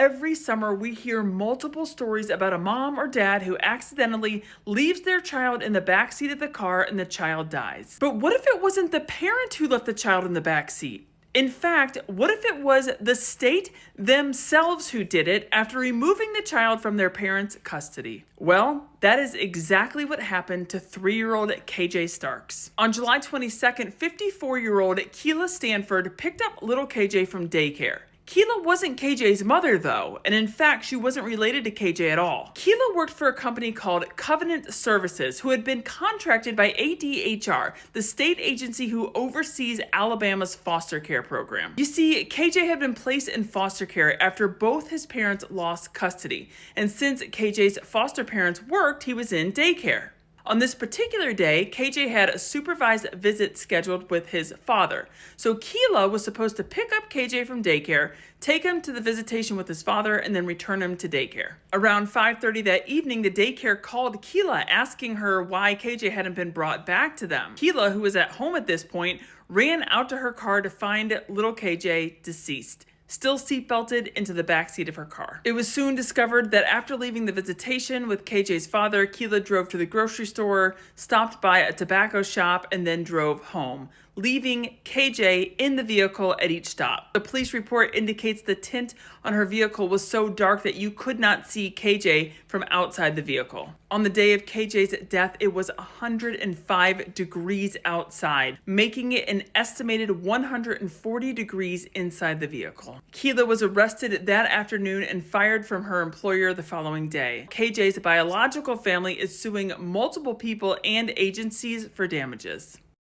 every summer we hear multiple stories about a mom or dad who accidentally leaves their child in the backseat of the car and the child dies. But what if it wasn't the parent who left the child in the backseat? In fact, what if it was the state themselves who did it after removing the child from their parents' custody? Well, that is exactly what happened to 3-year-old KJ Starks. On July 22nd, 54-year-old Keila Stanford picked up little KJ from daycare. Keila wasn't KJ's mother, though, and in fact, she wasn't related to KJ at all. Keila worked for a company called Covenant Services, who had been contracted by ADHR, the state agency who oversees Alabama's foster care program. You see, KJ had been placed in foster care after both his parents lost custody, and since KJ's foster parents worked, he was in daycare. On this particular day, KJ had a supervised visit scheduled with his father. So Keila was supposed to pick up KJ from daycare, take him to the visitation with his father, and then return him to daycare. Around 5:30 that evening, the daycare called Keila asking her why KJ hadn't been brought back to them. Keila, who was at home at this point, ran out to her car to find little KJ deceased, still seatbelted into the backseat of her car. It was soon discovered that after leaving the visitation with KJ's father, Keila drove to the grocery store, stopped by a tobacco shop, and then drove home, leaving KJ in the vehicle at each stop. The police report indicates the tint on her vehicle was so dark that you could not see KJ from outside the vehicle. On the day of KJ's death, it was 105 degrees outside, making it an estimated 140 degrees inside the vehicle. Keila was arrested that afternoon and fired from her employer the following day. KJ's biological family is suing multiple people and agencies for damages.